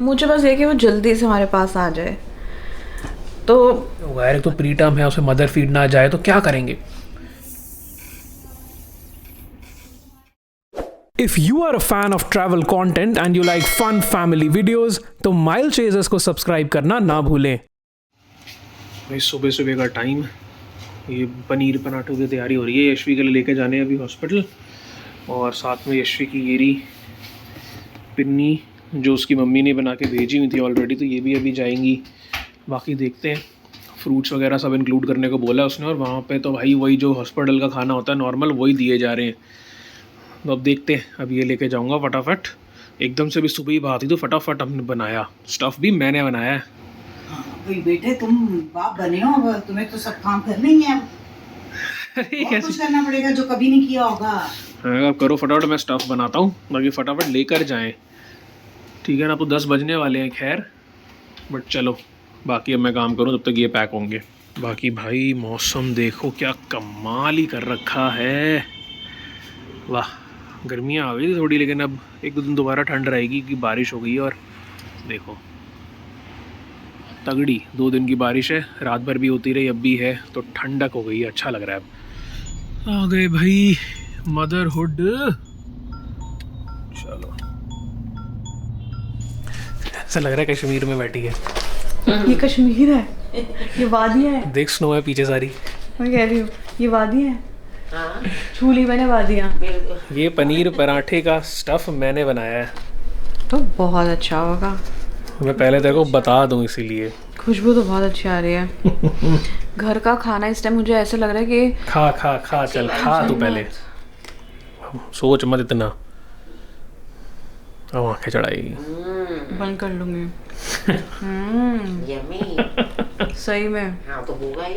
मुझे बस ये कि वो जल्दी से हमारे पास आ जाए। तो वायर तो प्री टर्म है, उसे मदर फीड ना जाए तो क्या करेंगे? If you are a fan of travel content and you like fun family videos, तो माइल चेजर्स को सब्सक्राइब करना ना भूलें। भाई सुबह सुबह का टाइम, ये पनीर पराठों की तैयारी हो रही है। यशवी के लिए लेके जाने हैं अभी हॉस्पिटल, और साथ में यशवी की येरी पिन्नी जो उसकी मम्मी ने बना के भेजी हुई थी ऑलरेडी, तो ये भी अभी जाएंगी। बाकी देखते हैं, फ्रूट्स वगैरह सब इंक्लूड करने को बोला उसने, और वहाँ पे तो भाई वही जो हॉस्पिटल का खाना होता है नॉर्मल वही दिए जा रहे हैं। तो अब देखते हैं, अब ये लेके जाऊँगा फटाफट। एकदम से भी सुबह ही बात थी तो फटाफट हमने बनाया। स्टफ़ भी मैंने बनाया है। भाई बेटे तुम बाप बने हो, अब तुम्हें तो सब काम करने ही है। बहुत कुछ करना पड़ेगा जो कभी नहीं किया होगा। अब करो फटाफट, मैं स्टफ़ बनाता हूँ बाकी फटाफट लेकर जाएं। ठीक है ना, तो 10 बजने वाले हैं खैर, बट चलो बाकी अब मैं काम करूँ तब तक ये पैक होंगे। बाकी भाई मौसम देखो क्या कमाल ही कर रखा है, वाह। गर्मियाँ आ गई थी थोड़ी, लेकिन अब एक दो दिन दोबारा ठंड रहेगी कि बारिश हो गई है। और देखो तगड़ी 2 दिन की बारिश है, रात भर भी होती रही, अब भी है, तो ठंडक हो गई है, अच्छा लग रहा है। अब आ गए भाई मदरहुड। चलो ऐसा लग रहा है कश्मीर में बैठी है। ये कश्मीर है, ये वादियाँ है। देख स्नो है पीछे सारी। मैं कह रही हूँ ये वादियाँ है। छू ली मैंने वादियाँ। ये पनीर पराठे का स्टफ़ मैंने बनाया है, तो बहुत अच्छा होगा। मैं पहले तेरे को बता दूं इसीलिए। खुशबू तो बहुत अच्छी आ रही है। घर का खाना इस टाइम मुझे ऐसा लग रहा है कि खा खा खा, चल खा तू पहले, सोच मत इतना। अब आंखें चढ़ाई, बंद कर लूंगी। सही में हाँ तो होगा ही,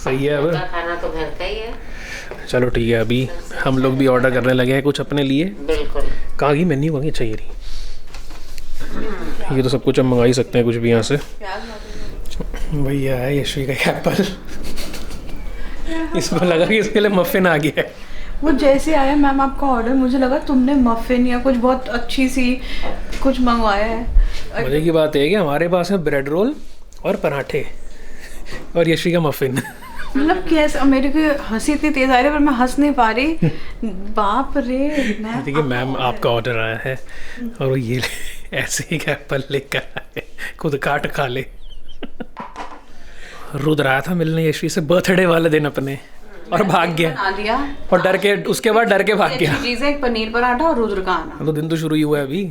सही है। अब खाना तो घर का ही है। चलो ठीक है, अभी हम लोग भी ऑर्डर करने लगे हैं कुछ अपने लिए। बिल्कुल। कहाँ की मेन्यू कहाँ की? अच्छा ये रही, ये तो सब कुछ हम मंगा ही सकते हैं कुछ भी यहाँ से। भैया है यशवी का एप्पल, इसको लगा कि इसके लिए मफ़िन आ गया है। वो जैसे आया मैम आपका ऑर्डर, मुझे लगा तुमने मफ़िन या कुछ बहुत अच्छी सी कुछ मंगवाया है। मजे की बात है कि हमारे पास है ब्रेड रोल और पराठे, और यशवी का मफ़िन। मतलब कैसे मेरे को हंसी इतनी तेज आ रही है पर मैं हंस नहीं पा रही। बाप रे। देखिए मैम आपका ऑर्डर आया है, और वो ये ऐसे ही एप्पल लेकर आए, खुद काट खा ले। रुद्र आया था मिलने यशवी से बर्थडे वाले दिन अपने, और भाग गया। बना दिया और डर के, उसके बाद डर के भाग गया। चीजें, एक पनीर पराठा और रुद्र का आना। तो दिन तो शुरू ही हुआ है अभी,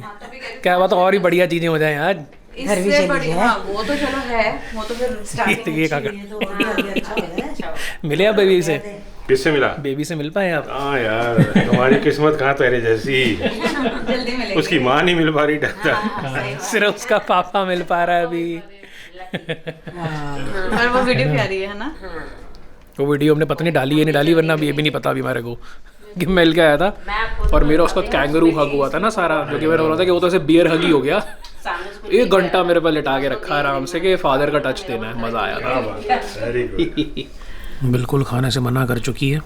क्या बात, और ही बढ़िया चीजें हो जाए आज। इससे बढ़िया वो तो चलो है, वो तो फिर स्टार्टिंग ये काका मिले आप बेबी से? किससे मिला? बेबी से मिल पाए आप? हाँ यार, हमारी किस्मत कहाँ तेरे जैसी। जल्दी मिलेंगे। उसकी माँ नहीं मिल पा रही डरता। सिर्फ उसका पापा मिल पा रहा है अभी। और वो वीडियो प्यारी है ना? वो वीडियो हमने पता नहीं डाली है नहीं डाली, वरना अभी ये भी नहीं पता अभी हमारे को कि मिल के आया था। और मेरा उसका कैंगरू हग हुआ था ना सारा, जो कि मैंने बोला था कि वो तो ऐसे बियर हग ही हो गया। 1 घंटा मेरे पे लिटा के रखा आराम से कि फादर का टच देना है, मज़ा आया था। Very good. बिल्कुल खाने से मना कर चुकी है।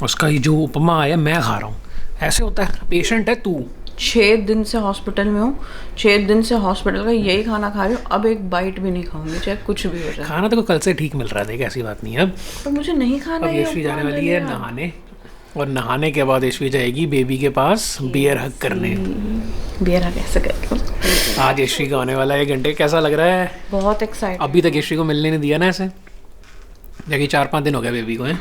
उसका ये जो उपमा आया मैं खा रहा हूँ, ऐसे होता है, पेशेंट है तू। 6 दिन से हॉस्पिटल में हूँ, 6 दिन से हॉस्पिटल का यही खाना खा रही हूँ। अब एक बाइट भी नहीं खाऊंगी चाहे कुछ भी हो जाए। खाना तो कल से ठीक मिल रहा है, देख ऐसी बात नहीं है। अब पर मुझे नहीं खाना। अब यशवी जाने वाली है नहाने, और नहाने के बाद यशवी जाएगी बेबी के पास बियर हग करने। बियर हग ऐसे करके आज यशवी का होने वाला है 1 घंटे। कैसा लग रहा है? बहुत एक्साइटेड। अभी तक यशवी को मिलने नहीं दिया ना ऐसे, जबकि 4-5 दिन हो गए बेबी को है।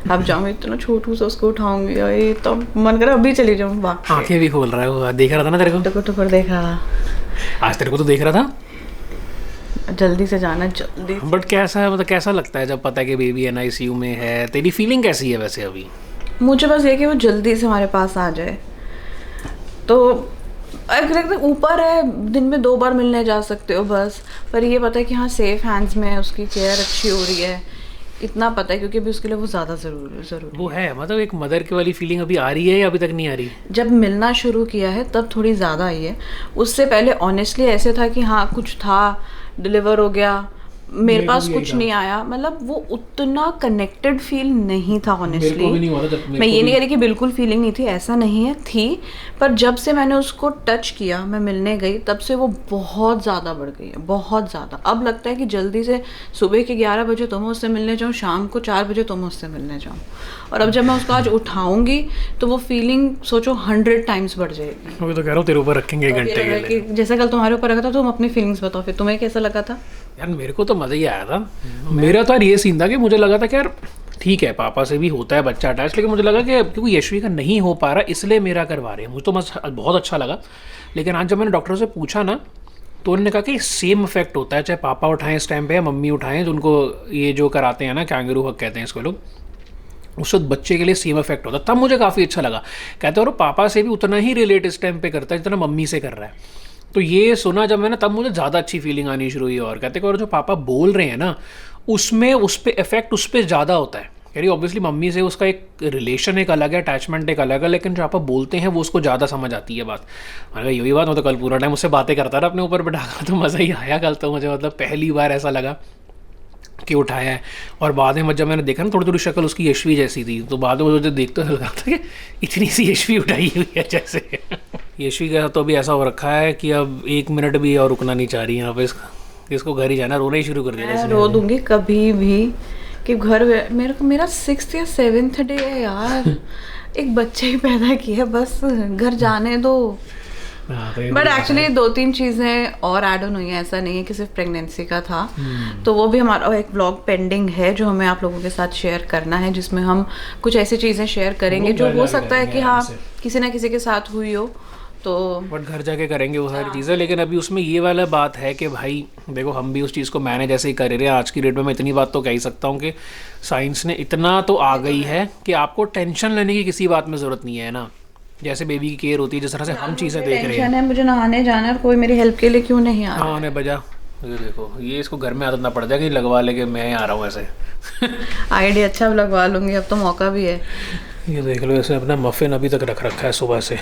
अब जाऊँ इतना छोटू से उसको उठाऊंगी, ये तो मन कर अभी चली जाऊँ। आंखें भी खोल रहा है वो, देख रहा था ना तेरे को? टुकर देख रहा था आज, तेरे को तो देख रहा था। जल्दी से जाना, जल्दी। बट कैसा है, मतलब कैसा लगता है जब पता है कि बेबी NICU में है? तेरी फीलिंग कैसी है वैसे अभी? मुझे बस ये कि वो जल्दी से हमारे पास आ जाए। तो अगर ऊपर है, दिन में 2 बार मिलने जा सकते हो बस, पर ये पता है कि हाँ सेफ हैंड्स में है, उसकी केयर अच्छी हो रही है, इतना पता है, क्योंकि अभी उसके लिए वो ज़्यादा ज़रूरी वो है। मतलब एक मदर की वाली फीलिंग अभी आ रही है या अभी तक नहीं आ रही? जब मिलना शुरू किया है तब थोड़ी ज़्यादा आई है। उससे पहले ऑनेस्टली ऐसे था कि हाँ कुछ था, डिलीवर हो गया, मेरे पास कुछ नहीं आया, मतलब वो उतना कनेक्टेड फील नहीं था ऑनेस्टली। मैं ये नहीं कह रही कि बिल्कुल फीलिंग नहीं थी, ऐसा नहीं है, थी, पर जब से मैंने उसको टच किया, मैं मिलने गई, तब से वो बहुत ज़्यादा बढ़ गई है, बहुत ज़्यादा। अब लगता है कि जल्दी से सुबह के 11 बजे तो मैं उससे मिलने जाऊँ, शाम को 4 बजे तो मैं उससे मिलने जाऊँ। और अब जब मैं उसको आज उठाऊंगी तो वो फीलिंग सोचो 100 टाइम्स बढ़ जाएगी। अभी तो कह रहा हूँ तेरे ऊपर रखेंगे 1 घंटे के लिए। जैसे कल तुम्हारे ऊपर रखा था, तुम अपनी फीलिंग्स बताओ फिर, तुम्हें कैसा लगा था? यार मेरे को तो मज़ा ही आया था। मेरा तो यार ये सीन था कि मुझे लगा था कि यार ठीक है, पापा से भी होता है बच्चा अटैच, लेकिन मुझे लगा कि क्योंकि यशवी का नहीं हो पा रहा इसलिए मेरा करवा रहे हैं। मुझे तो बहुत अच्छा लगा। लेकिन आज जब मैंने डॉक्टर से पूछा ना, तो उन्होंने कहा कि सेम इफेक्ट होता है, चाहे पापा उठाएं इस टाइम पे या मम्मी उठाएं, तो उनको ये जो कराते हैं ना, कैंगरू हग कहते हैं इसको लोग, उस वक्त बच्चे के लिए सेम इफेक्ट होता है। तब मुझे काफ़ी अच्छा लगा। कहते और पापा से भी उतना ही रिलेट इस टाइम पे करता है जितना मम्मी से कर रहा है। तो ये सुना जब मैंने, तब मुझे ज़्यादा अच्छी फीलिंग आनी शुरू हुई। और कहते और जो पापा बोल रहे हैं ना, उसमें उस पर इफेक्ट उस पर ज़्यादा होता है। कह रही ऑब्वियसली मम्मी से उसका एक रिलेशन एक अलग है, अटैचमेंट एक अलग है, लेकिन जो पापा बोलते हैं वो उसको ज़्यादा समझ आती है बात। मैंने यही बात, मैं तो कल पूरा टाइम उससे बातें करता रहा अपने ऊपर बैठा कर, तो मज़ा ही आया कल तो मुझे। मतलब पहली बार ऐसा लगा कि उठाया है। और बाद में जब मैंने देखा ना, थोड़ी थोड़ी शक्ल उसकी यशवी जैसी थी, तो बाद में मुझे देखते लगा था कि इतनी सी यशवी उठाई हुई है जैसे। यशवी का तो अभी ऐसा हो रखा है कि अब 1 मिनट भी और रुकना नहीं चाह रही यहाँ पे। इसको घर ही जाना, रोना ही शुरू कर दिया। रो दूंगी कभी भी कि घर मेरा 6th या 7th डे है यार। एक बच्चे ही पैदा किया, बस घर जाने दो। बट एक्चुअली 2-3 चीज़ें और ऐड ऑन हुई हैं, ऐसा नहीं है कि सिर्फ प्रेगनेंसी का था। तो वो भी हमारा एक व्लॉग पेंडिंग है जो हमें आप लोगों के साथ शेयर करना है, जिसमें हम कुछ ऐसी चीज़ें शेयर करेंगे जो हो सकता है कि हाँ किसी ना किसी के साथ हुई हो, तो बट घर जाके करेंगे वो सारी चीज़ें। लेकिन अभी उसमें ये वाला बात है कि भाई देखो, हम भी उस चीज़ को मैनेज ऐसे ही कर रहे हैं। आज की डेट में मैं इतनी बात तो कह ही सकता हूँ कि साइंस ने इतना तो आ गई है कि आपको टेंशन लेने की किसी बात में ज़रूरत नहीं है ना। जैसे बेबी की केयर होती है, जिस तरह से हम चीज़ें देख रहे हैं। मुझे नहाने जाना है और कोई मेरी हेल्प के लिए क्यों नहीं आ रहा? हाँ उन्हें बजा, ये देखो, ये इसको घर में आदत ना पड़ जाए कि लगवा ले कि मैं आ रहा हूँ ऐसे। आईडी अच्छा लगवा लूँगी, अब तो मौका भी है। ये देख लो, ऐसे अपना मफ़िन अभी तक रख रखा है सुबह से।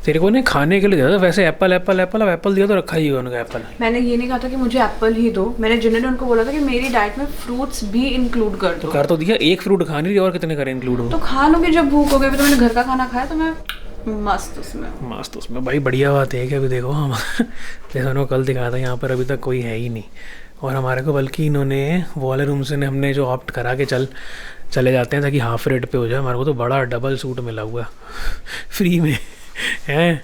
तेरे को नहीं खाने के लिए दिया था वैसे एप्पल अब एप्पल दिया तो रखा ही उन्होंने एप्पल। मैंने ये नहीं कहा था कि मुझे एप्पल ही दो, मैंने जनरली उनको बोला था कि मेरी डाइट में फ्रूट्स भी इंक्लूड कर दो। तो कर तो दिया, एक फ्रूट खा नहीं रही और कितने करें इंक्लूड हो? तो खा लूँगी जब भूख हो गई। तो मैंने घर का खाना खाया तो मैं मस्त उसमें भाई। बढ़िया बात है कि अभी देखो हम जैसे उन्होंने कल दिखाया था, यहाँ पर अभी तक कोई है ही नहीं। और हमारे को बल्कि इन्होंने वो वाले रूम से हमने जो ऑप्ट करा के चले जाते हैं ताकि हाफ रेट पे हो जाए। हमारे को तो बड़ा डबल सूट मिला हुआ फ्री में है,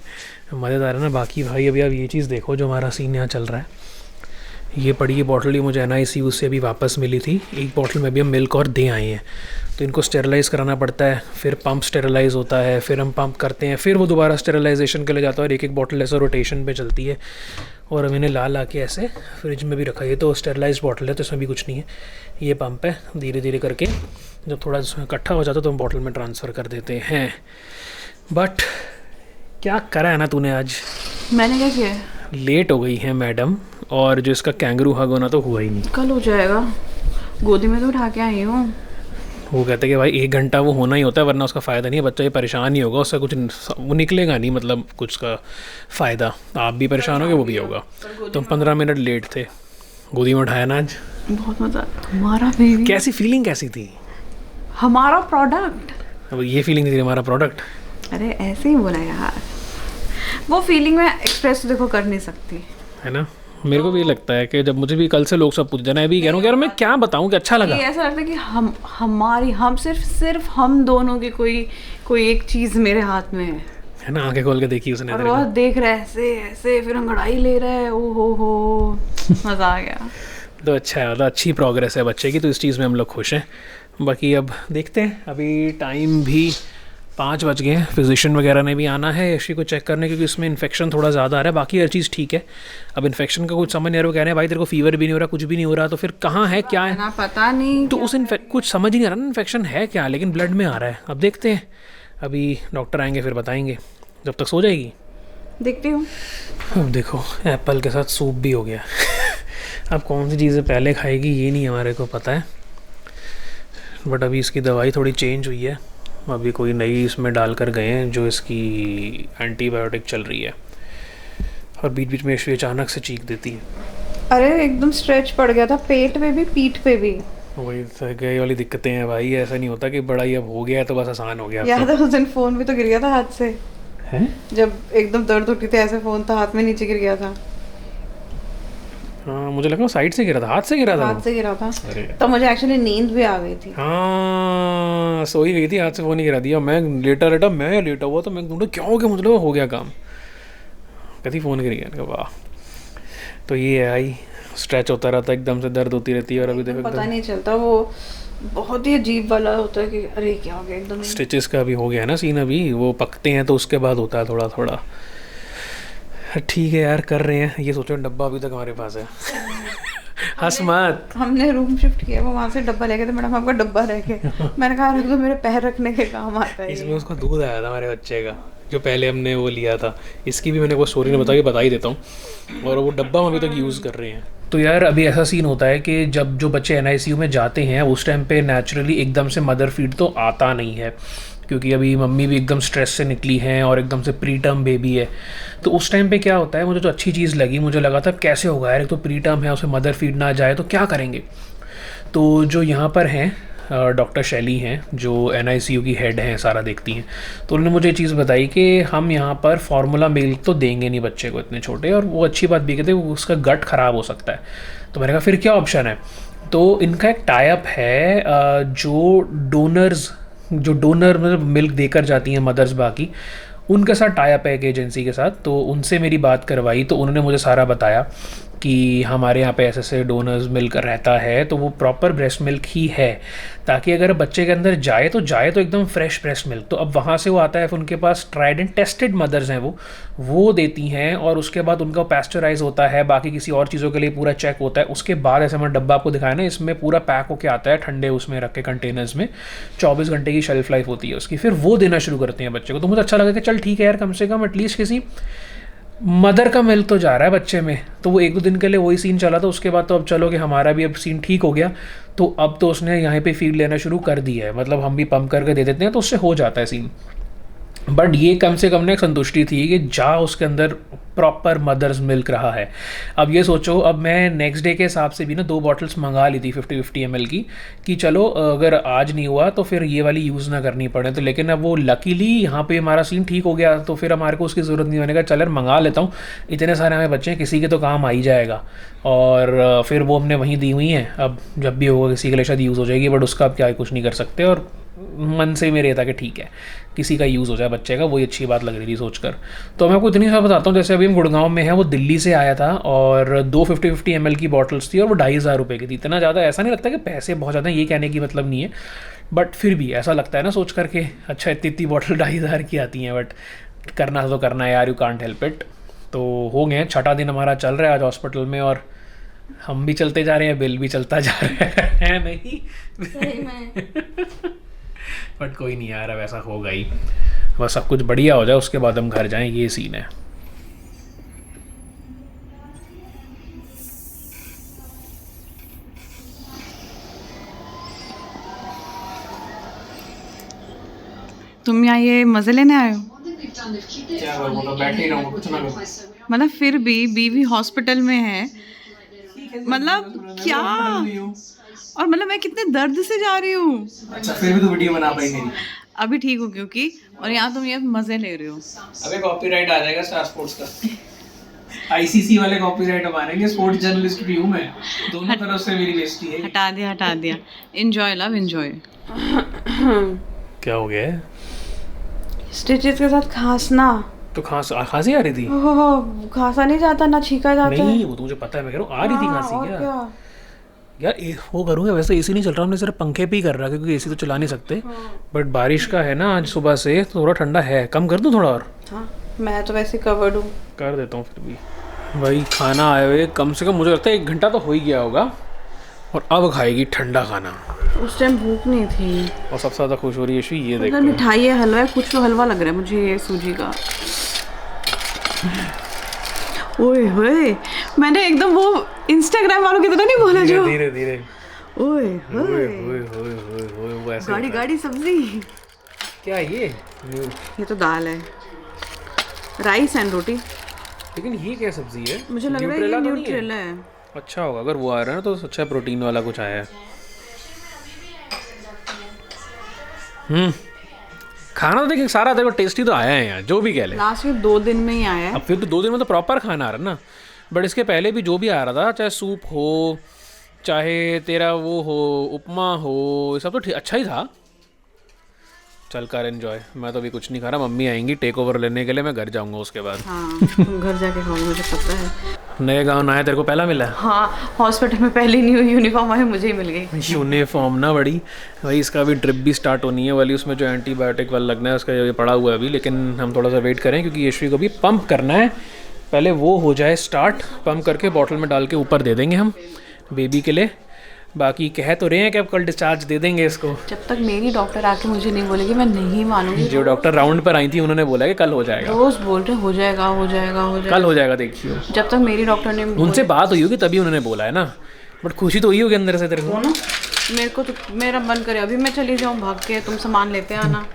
मज़ेदार है ना। बाकी भाई अभी आप ये चीज़ देखो जो हमारा सीन यहाँ चल रहा है। ये पड़ी ये बॉटल, ये मुझे NICU से अभी वापस मिली थी। एक बॉटल में भी हम मिल्क और दे आए हैं, तो इनको स्टेरलाइज़ कराना पड़ता है, फिर पंप स्टेरलाइज़ होता है, फिर हम पंप करते हैं, फिर वो दोबारा स्टेरलाइजेशन के लिए जाता है। और एक बॉटल ऐसा रोटेशन पे चलती है। और हम इन्हें ला के ऐसे फ्रिज में भी रखा है। ये तो स्टेरलाइज बॉटल है तो इसमें भी कुछ नहीं है, ये पंप है। धीरे धीरे करके जब थोड़ा इकट्ठा हो जाता है तो हम बॉटल में ट्रांसफ़र कर देते हैं। बट क्या करा है ना तूने आज? मैंने क्या किया? लेट हो गई है मैडम, और जो इसका कैंगरू हग होना तो हुआ ही नहीं। कल हो जाएगा, गोदी में तो उठा के आई हूँ। वो कहते हैं कि भाई 1 घंटा वो होना ही होता है, वरना उसका फ़ायदा नहीं है। बच्चा ये परेशान ही होगा, उसका कुछ वो निकलेगा नहीं, मतलब कुछ का फ़ायदा। आप भी परेशान होगे, वो भी होगा। तुम 15 मिनट लेट थे, गोदी में उठाया ना आज। बहुत मज़ा। हमारा बेबी, कैसी फीलिंग कैसी थी? हमारा प्रोडक्ट। अब ये फीलिंग थी हमारा प्रोडक्ट। अरे ऐसे ही बोला यार, वो फीलिंग मैं एक्सप्रेस देखो कर नहीं सकती है ना। मेरे को भी लगता है कि जब मुझे भी कल से लोग सब पूछ जाना है, अभी कह रहा हूँ यार मैं क्या बताऊँ कि अच्छा लगा। ऐसा लगता है कि हम सिर्फ हम दोनों की कोई एक चीज़ मेरे हाथ में है ना। आंखें खोल के देखी उसने, और वो देख रहा है ऐसे फिर अंगड़ाई ले रहा है। ओ हो मज़ा आ गया। तो अच्छा है, मतलब अच्छी प्रोग्रेस है बच्चे की, तो इस चीज़ में हम लोग खुश हैं। बाकी अब देखते हैं, अभी टाइम भी 5 बज गए हैं। फिजिशियन वगैरह ने भी आना है यशी को चेक करने, क्योंकि इसमें इन्फेक्शन थोड़ा ज़्यादा आ रहा है। बाकी हर चीज़ ठीक है। अब इन्फेक्शन का कुछ समझ नहीं आ रहा। वो कह रहे हैं भाई तेरे को फीवर भी नहीं हो रहा, कुछ भी नहीं हो रहा, तो फिर कहाँ है क्या है ना पता नहीं। तो उस कुछ समझ ही नहीं आ रहा ना इन्फेक्शन है क्या, लेकिन ब्लड में आ रहा है। अब देखते हैं, अभी डॉक्टर आएंगे फिर बताएंगे। जब तक सो जाएगी देखती हूँ। अब देखो एप्पल के साथ सूप भी हो गया अब कौन सी चीज़ें पहले खाएगी ये नहीं हमारे को पता है। बट अभी इसकी दवाई थोड़ी चेंज हुई है, अभी कोई नई इसमें डालकर गए हैं जो इसकी एंटीबायोटिक चल रही है। और बीच बीच में अचानक से चीख देती है। अरे एकदम स्ट्रेच पड़ गया था, पेट पे भी पीठ पे भी। वही गई वाली दिक्कतें हैं भाई, ऐसा नहीं होता कि बड़ा ही अब हो गया है तो बस आसान हो गया। याद है उस दिन फोन भी तो गिर गया था हाथ से, हैं? जब एकदम दर्द उठी थी, ऐसे फोन था हाथ में नीचे गिर गया था। हाँ मुझे लगा वो साइड से गिरा था, हाथ से गिरा था हाथ वो। से गिरा था, अरे तो मुझे एक्चुअली नींद भी आ गई थी। हाँ सो ही गई थी, हाथ से फोन ही गिरा दिया। मैं लेटा हुआ तो मैं ढूंढा क्या हो गया, मतलब हो गया काम, कभी फ़ोन गिर गया। वाह, तो ये है आई, स्ट्रेच होता रहता, एकदम से दर्द होती रहती है। और अभी देखो पता नहीं चलता, वो बहुत ही अजीब वाला होता है कि अरे क्या हो गया एकदम। स्टिचेस का भी हो गया है ना सीन, अभी वो पकते हैं तो उसके बाद होता है थोड़ा थोड़ा। ठीक है यार, कर रहे हैं। ये सोचो डब्बा अभी तक हमारे पास है। हंस मत। हमने रूम शिफ्ट किया, वो वहाँ से डब्बा लेके, तो मैडम आपका डब्बा रह गया। मैंने कहा रख दो, मेरे पैर रखने के काम आता है। इसमें उसका दूध आया था हमारे बच्चे का, जो पहले हमने वो लिया था। इसकी भी मैंने वो स्टोरी ने बता ही देता हूँ। और वो डब्बा हम अभी तक यूज़ कर रहे हैं। तो यार अभी ऐसा सीन होता है कि जब जो बच्चे NICU में जाते हैं उस टाइम पे नेचुरली एकदम से मदर फीड तो आता नहीं है, क्योंकि अभी मम्मी भी एकदम स्ट्रेस से निकली हैं और एकदम से प्री टर्म बेबी है। तो उस टाइम पे क्या होता है, मुझे जो अच्छी चीज़ लगी, मुझे लगा था कैसे होगा यार, एक तो प्री टर्म है, उसे मदर फीड ना जाए तो क्या करेंगे। तो जो यहाँ पर हैं डॉक्टर शैली हैं, जो NICU की हेड हैं, सारा देखती हैं, तो उन्होंने मुझे ये चीज़ बताई कि हम यहाँ पर फार्मूला मिल्क तो देंगे नहीं बच्चे को इतने छोटे, और वो अच्छी बात भी कहते हैं उसका गट ख़राब हो सकता है। तो मैंने कहा फिर क्या ऑप्शन है। तो इनका एक टाइप है, जो डोनर मतलब मिल्क देकर जाती हैं मदर्स बाकी, उनके साथ टाइप है एक एजेंसी के साथ। तो उनसे मेरी बात करवाई, तो उन्होंने मुझे सारा बताया कि हमारे यहाँ पे ऐसे डोनर्स मिल्क रहता है, तो वो प्रॉपर ब्रेस्ट मिल्क ही है, ताकि अगर बच्चे के अंदर जाए तो एकदम फ्रेश ब्रेस्ट मिल्क। तो अब वहाँ से वो आता है, फिर उनके पास ट्राइड एंड टेस्टेड मदर्स हैं, वो देती हैं, और उसके बाद उनका पैस्चराइज होता है, बाकी किसी और चीज़ों के लिए पूरा चेक होता है। उसके बाद ऐसे मैंने डब्बा आपको दिखाया ना, इसमें पूरा पैक होके आता है ठंडे उसमें रख के कंटेनर्स में, 24 घंटे की शेल्फ लाइफ होती है उसकी, फिर वो देना शुरू करते हैं बच्चे को। तो मुझे अच्छा लगा कि चल ठीक है यार, कम से कम एटलीस्ट किसी मदर का मिल्क तो जा रहा है बच्चे में। तो वो 1-2 दिन के लिए वही सीन चला था, उसके बाद तो अब चलो कि हमारा भी अब सीन ठीक हो गया, तो अब तो उसने यहाँ पे फीड लेना शुरू कर दिया है, मतलब हम भी पंप करके दे देते हैं तो उससे हो जाता है सीन। बट ये कम से कम ने एक संतुष्टि थी कि जा उसके अंदर प्रॉपर मदर्स मिल्क रहा है। अब ये सोचो, अब मैं नेक्स्ट डे के हिसाब से भी ना 2 बॉटल्स मंगा ली थी 50-50 ml की, कि चलो अगर आज नहीं हुआ तो फिर ये वाली यूज़ ना करनी पड़े। तो लेकिन अब वो लकीली यहाँ पे हमारा सीन ठीक हो गया, तो फिर हमारे को उसकी ज़रूरत नहीं होने का, चल यार मंगा लेता हूँ, इतने सारे हमें बच्चे हैं, किसी के तो काम आ ही जाएगा। और फिर वो हमने वहीं दी हुई हैं, अब जब भी होगा किसी के लिए शायद यूज़ हो जाएगी, बट उसका अब क्या कुछ नहीं कर सकते। और मन से मेरे था कि ठीक है किसी का यूज़ हो जाए बच्चे का, वही अच्छी बात लग रही थी सोचकर। तो मैं आपको इतनी सा बताता हूँ, जैसे अभी हम गुड़गांव में हैं, वो दिल्ली से आया था और 2 50-50 ml की बॉटल्स थी, और वो 2,500 रुपये की थी। इतना ज़्यादा ऐसा नहीं लगता कि पैसे बहुत ज़्यादा, ये कहने की मतलब नहीं है, बट फिर भी ऐसा लगता है ना सोच करके, अच्छा इतनी बॉटल 2,500 की आती हैं, बट करना तो करना है यार, यू कांट हेल्प इट। तो हो गए 6ठा दिन हमारा चल रहा है आज हॉस्पिटल में, और हम भी चलते जा रहे हैं, बिल भी चलता जा रहा है नहीं सही में। बट कोई नहीं यार, अब ऐसा होगा ही, बस सब कुछ बढ़िया हो जाए उसके बाद हम घर जाएं, ये सीन है। तुम यहाँ ये मजे लेने आए हो? क्या करूँ, मतलब बैठे ही रहूँ, कुछ ना करूँ। मतलब फिर भी बीवी हॉस्पिटल में है, मतलब क्या, और मतलब मैं कितने दर्द से जा रही हूँ। अच्छा फिर भी तो वीडियो बना पाई मेरी। अभी ठीक हो क्योंकि, और यहाँ तुम ये मजे ले रहे हो। अबे कॉपीराइट आ जाएगा स्टार स्पोर्ट्स का। ICC वाले कॉपीराइट मारेंगे, स्पोर्ट्स जर्नलिस्ट भी हूँ मैं, दोनों तरफ से मेरी बेइज्जती है। हटा दिया। Enjoy love enjoy. क्या हो गया है? स्टिचेस के साथ खांसना। तो खांसी आ रही थी? ओह, खांसा नहीं जाता ना छीका जाता है। नहीं वो तो मुझे पता है, मैं कह रहा हूँ आ रही थी खांसी क्या? यार वो करूँगा, वैसे AC नहीं चल रहा, हमने सिर्फ पंखे पे ही कर रहा है, क्योंकि AC तो चला नहीं सकते। बट बारिश का है ना आज सुबह से, तो थोड़ा ठंडा है, कम कर दूँ थोड़ा और? हाँ मैं तो वैसे कवर्ड हूँ, कर देता हूँ फिर भी। भाई खाना आए हुए कम से कम मुझे लगता है 1 घंटा तो हो ही गया होगा, और अब खाएगी ठंडा खाना। उस टाइम भूख नहीं थी। और सबसे ज़्यादा खुश हो रही है ये मतलब देखो, मिठाई है, हलवा है, कुछ तो हलवा लग रहा है मुझे ये सूजी का। ओए होए, मैंने एकदम वो इंस्टाग्राम वालों की तरह नहीं बोला जो धीरे धीरे ओए ओए होए, ओए ओए ओए ओए वो ऐसे गाड़ी होता है। गाड़ी सब्जी। क्या है ये तो दाल है, राइस एंड रोटी। लेकिन ये क्या सब्जी है? मुझे लग रहा है ये न्यूट्रेला तो नहीं न्यूट्रेला है। अच्छा होगा अगर वो आ रहा है ना, तो अच्छा प्रोटीन वाला कुछ आया है। खाना तो देखिए सारा देखो टेस्टी तो आया है यार, जो भी कह ले। लास्ट वीक 2 दिन में ही आया है। अब फिर तो 2 दिन में तो प्रॉपर खाना आ रहा है ना, बट इसके पहले भी जो भी आ रहा था, चाहे सूप हो, चाहे तेरा वो हो, उपमा हो, ये सब तो अच्छा ही था। चल कर एंजॉय। मैं तो अभी कुछ नहीं खा रहा, मम्मी आएंगी टेक ओवर लेने के लिए, मैं घर जाऊंगा उसके बाद। हाँ तुम घर जाके खाओगे, मुझे पता है। नए गाँव ना है, तेरे को पहला मिला है? हाँ हॉस्पिटल में पहली न्यू यूनिफॉर्म आई, मुझे ही मिल गई। यूनिफॉर्म ना बड़ी भाई, इसका भी ट्रिप भी स्टार्ट होनी है वाली, उसमें जो एंटीबायोटिक वाला लगना है उसका ये पड़ा हुआ है अभी, लेकिन हम थोड़ा सा वेट करें क्योंकि यशवी को भी पंप करना है। पहले वो हो जाए स्टार्ट, पंप करके बॉटल में डाल के ऊपर दे देंगे हम बेबी के लिए। बाकी कह तो रहे हैं कि अब कल डिस्चार्ज दे देंगे इसको। जब तक मेरी डॉक्टर आके मुझे नहीं बोलेगी मैं नहीं मानूंगी। जो डॉक्टर राउंड पर आई थी उन्होंने बोला कि कल हो जाएगा, रोज बोल रहे हो जाएगा हो जाएगा हो जाएगा, कल हो जाएगा देखियो। जब तक मेरी डॉक्टर ने उनसे बात हुई होगी तभी उन्होंने बोला है ना, बट खुशी तो हुई होगी अंदर से तेरे को। मेरे को तो मेरा मन करे अभी मैं चली जाऊँ भाग के, तुम सामान लेते आना।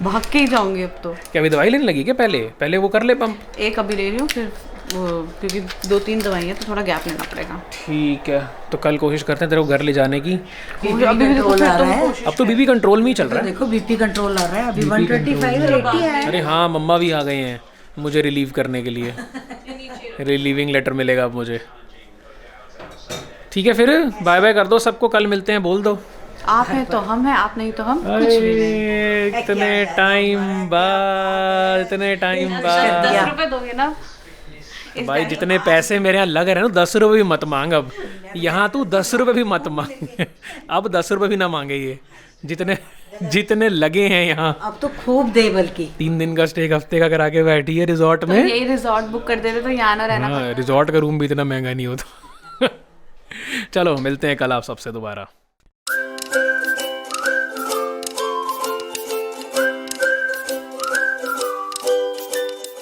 भाग के ही जाऊंगी अब तो। क्या अभी दवाई लेने लगी क्या? पहले वो कर ले पंप। एक अभी ले रही हूँ, फिर वो क्योंकि 2-3 दवाई है तो थोड़ा गैप लेना पड़ेगा। ठीक है, तो कल कोशिश करते हैं तेरे को घर ले जाने की। अभी भी कंट्रोल आ रहा है। अब तो बीबी कंट्रोल में ही चल रहा है। देखो बीपी कंट्रोल आ रहा है, अभी 125 80 है। अरे हाँ, मम्मा भी आ गए हैं मुझे रिलीव करने के लिए। रिलीविंग लेटर मिलेगा अब मुझे। ठीक है, फिर बाय बाय कर दो सबको, कल मिलते हैं बोल दो। आप हैं तो हम हैं, आप नहीं तो हम कुछ भी नहीं। इतने टाइम बाद 10 रुपए दोगे ना भाई, जितने पैसे मेरे यहाँ लग रहे हैं ना, 10 रुपये भी मत मांग। अब यहाँ तू 10 रुपये भी मत मांग। अब 10 रुपये भी ना मांगे ये, जितने लगे हैं यहाँ। अब तो खूब दे, बल्कि 3 दिन का स्टे, 1 हफ्ते का करा के बैठी है रिजॉर्ट में। यही रिजॉर्ट बुक कर देते तो यहाँ ना रहना। हाँ, रिजॉर्ट का रूम भी इतना महंगा नहीं होता। चलो मिलते हैं कल आप सबसे दोबारा।